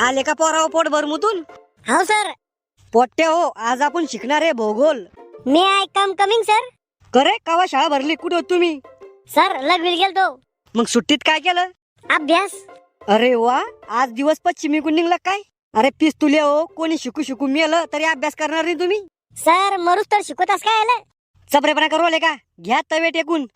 आले का पोराव पोट भरमुतून? हो सर. पोट्टे हो, आज आपण शिकणार आहे भूगोल. मे आय कम कमिंग सर. करे कवा शाळा भरली? कुठे होत तुम्ही? सर लगविल गेलतो. मग सुट्टीत काय केलं? अभ्यास. अरे वा, आज दिवस पश्चिमी निघला काय? अरे पिस तुले हो, कोणी शिकू शिकू मेलं तरी अभ्यास करणार नाही तुम्ही. सर मरूस तर शिकवतास काय आलं? चपरेपणा करू आले का? घ्या तवे टेकून.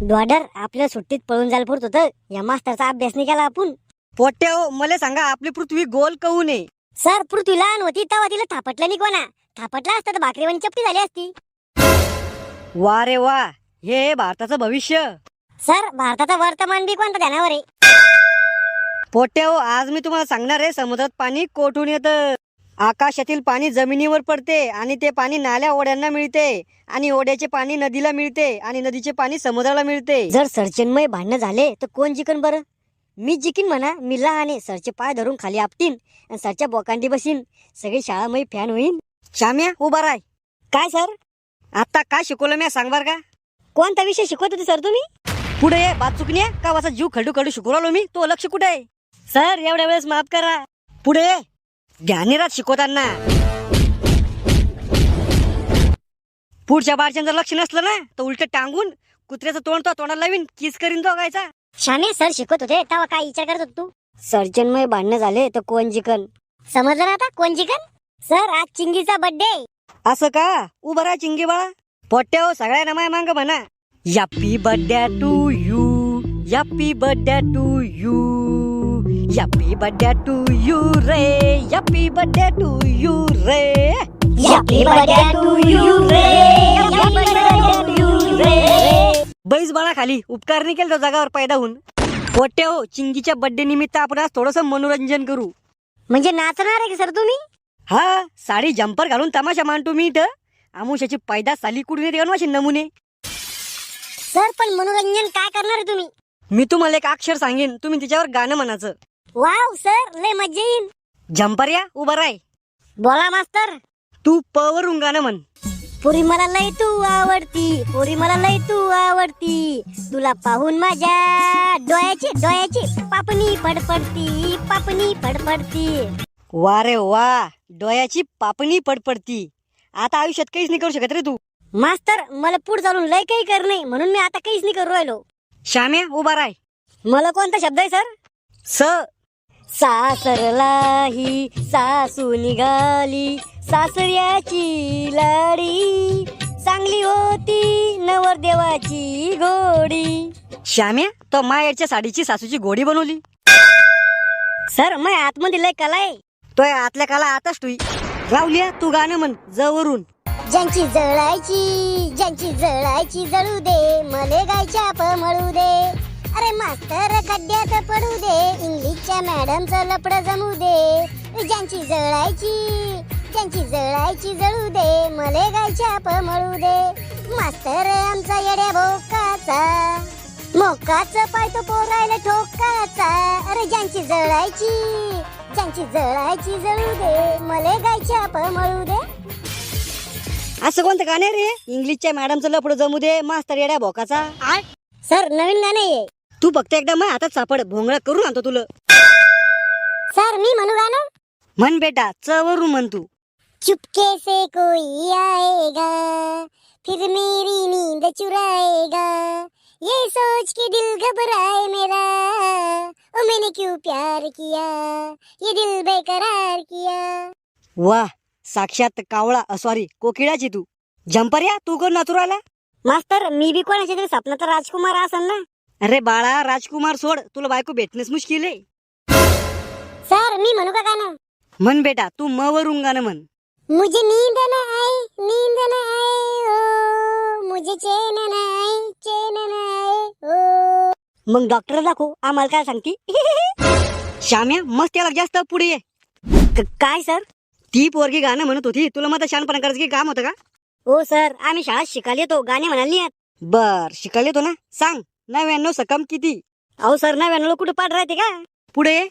डॉडर आपल्या सुट्टीत पळून जायला पुरत होतं. या मास्तरचा अभ्यास नाही केला आपण. पोट्टे हो, मला सांगा आपली पृथ्वी गोल कहू नये? सर पृथ्वी लहान होती तेव्हा तिला थापटलं नाही कोणा. थापटला असतं तर भाकरीवाणी चपटी झाली असती. वा रे वा, हे भारताचं भविष्य. सर भारताचा वर्तमान बी कोणता ध्यानावर आहे? पोट्टे हो, आज मी तुम्हाला सांगणार आहे समुद्रात पाणी कोठून येतं. आकाशातील पाणी जमिनीवर पडते आणि ते पाणी नाल्या ओढ्यांना मिळते आणि ओढ्याचे पाणी नदीला मिळते आणि नदीचे पाणी समुद्राला मिळते. जर सरचन्मय भांडणं झाले तर कोण जिंकन बरं? मी जिंकीन म्हणा. मी लहान आहे. सरचे पाय धरून खाली आपटीन आणि सरच्या बोकांडी बसीन. सगळी शाळामय फॅन होईन. श्याम्या उभा राय. काय सर? आता काय शिकवलं मी सांग बर का? कोणता विषय शिकवत होते सर तुम्ही? पुढे ये, बात चुकली आहे का? वाचा जीव खडू खडू शिकवू राहिलो मी. तो लक्ष कुठे आहे? सर एवढ्या वेळेस माफ करा. पुढे ये. ध्यानीरात शिकवताना पुढच्या बारच्या जर लक्ष नसलं ना तर उलट टांगून कुत्र्याचं तोंड तो तोंडाला लावीन, किस करीन तो गायचा. शाने सर शिकवत होते तेव्हा काय विचार करत होत तू? सरचन्मय भांडणं झाले तर कोण जिंकन? समजलं ना आता कोण जिंकन? सर आज चिंगीचा बर्थडे. असं का? उभं राहा चिंगी बाळा. पोट्टे हो, सगळ्यांना माय मांग म्हणा happy birthday to you, happy birthday to you, happy birthday to you रे, हॅपी बर्थडे टू यू रे, हॅपी बर्थडे टू यू रे, हॅपी बर्थडे टू यू रे. बैस बाळा खाली. उपकार नाही केला तो जगावर पैदा होऊन. पोट्टे हो, चिंगीच्या बर्थडे निमित्त आपण आज थोडस मनोरंजन करू. म्हणजे नाचणार आहे की सर तुम्ही? हा, साडी जम्पर घालून तमाशा मांडतो मी इथं. आमुष्याची पैदास साली कुठून येते असे नमुने. सर पण मनोरंजन काय करणार आहे तुम्ही? मी तुम्हाला एक अक्षर सांगेन, तुम्ही तिच्यावर गाणं म्हणायचं. वाव सर लय मज्जा येईल. जम्पर या उभा राय. बोला मास्तर. तू प वरून गाणं म्हण. पुरी मला लय तू आवडती, पुरी मला लय तू आवडती, तुला पाहून माझ्या डोळ्याची पापणी फडफडती, पापणी फडफडती. वा रे वा, डोळ्याची पापणी पडपडती. आता आयुष्यात काहीच नाही करू शकत रे तू. मास्तर मला पुढे चालून लय काही करणे म्हणून मी आता काहीच नाही करू राहिलो. श्याम्या उभा राय. मला कोणता शब्द आहे सर? स. सासरला ही सासू निघाली, सासऱ्याची लाडी, चांगली होती नवरदेवाची घोडी. श्याम्या, तो मायाच्या साडीची सासूची घोडी बनवली. सर मग आतमध्ये लय कला आहे. तो आतल्या काला आताच तुई रावलिया. तू गाणं म्हण जवरून. ज्यांची जळायची जळू दे, मले गायच्या पमळू दे. अरे मास्तर खड्ड्यात पडू दे, इंग्लिशच्या मॅडमचं लपड जमू दे. ज्यांची जळायची जळू दे, मले गायच्या पमळू दे. मास्तर आमचा येड्या भोकाचा, मोकाचं पाय तो पोरायला ठोकाचा. अरे ज्यांची जळायची जळू दे, मले गायच्या पमळू दे. असं कोणतं गाणं रे? इंग्लिशच्या मॅडमचं लफडं जमू दे, मास्तर येड्या भोकाचा. सर नवीन गाणं आहे. तू फक्त एकदा माझ्या हातात सापड, भोंगळा करून आणतो तुला. सर मी म्हणू गाणं? म्हण बेटा, च वरून म्हण तू. चुपके से कोई आएगा, फिर मेरी नींद चुराएगा, ये सोच के दिल घबराए मेरा, ओ मैंने क्यों प्यार किया, ये दिल बेकरार किया. वाह, साक्षात कावळा सॉरी कोकिळाची तू. जम्पर या, तू कोण नाचू राहिला? मास्तर मी बी कोणाच्या तरी स्वप्नाचा राजकुमार असन ना. अरे बाळा, राजकुमार सोड, तुला बायको भेटणंच मुश्किल आहे. सर मी म्हणू का गाणं? म्हण बेटा, तू म वरून गाणं म्हण. मुझे नींद न आए हो, मुझे चैन न आए हो. मग डॉक्टर दाखव, आम्हाला काय सांगती? श्याम्या, मस्त त्याला जास्त पुढे ये. काय सर? ती पोरगी गाणं म्हणत होती, तुला मग शहाणपणा करायचं की काम होतं का? हो सर, आम्ही शाळेत शिकायला येतो, गाणे म्हणाल नाही. बर, शिकायला येतो ना? सांग 99 सकम किती? अहो सर 99 कुठे पाठ राहते का? पुढे ये.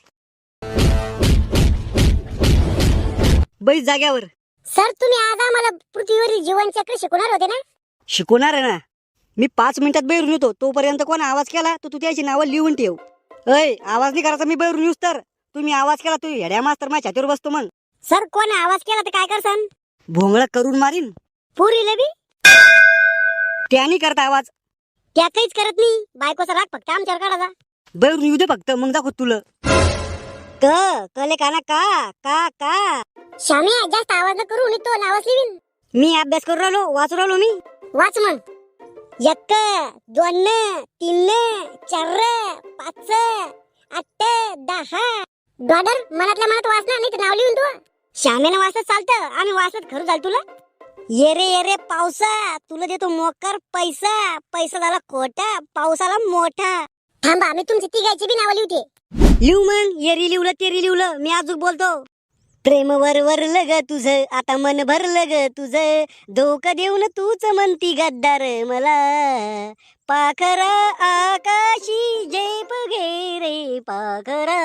बैस जाग्यावर. सर तुम्ही आज आम्हाला पृथ्वीवरील जीवनचक्र शिकवणार होते ना? शिकवणार आहे ना. मी 5 मिनिटात बैरून येतो, तोपर्यंत कोण आवाज केला तर तू त्याची नावं लिहून ठेव. आवाज नाही करायचा मी बैरून येऊस तर. तुम्ही आवाज केला तू येड्या मास्तर माझ्या छातीवर बसतो मग. सर कोण आवाज केला तर काय करसान? भोंगळ करून मारीन. पुरीले बी त्यानी करता आवाज. त्या काहीच करत नाही. बायकोचा राग फक्त आमच्यावर काढायचा. बैरून येऊ दे फक्त मग दाखव तुला. कले काना का का का. श्याम्या जास्त आवाज न करू नी तो नावच लिवीन. मी अभ्यास करू राहिलो वाचू राहिलो मी. वाच मग. 1 2 3 4 5 8 10. डॉडर मनातल्या मनात वाचणार नाही तर नाव लिहून तू. श्यामेनं वाचत चालतं आम्ही वाचत खरं झालं तुला. ये रे पावसा तुला देतो मोकर पैसा. पैसा झाला खोटा पावसाला मोठा. थांबा मी तुमची तिघायची बी नाव लिहते. लिहू मग. येरी लिवलं तेरी लिवलं मी अजून बोलतो. प्रेम वरलं ग तुझं आता मन भरलं ग तुझं. धोका देऊन तूच म्हणती गद्दार मला. पाखरा आकाशी झेप घे रे पाखरा.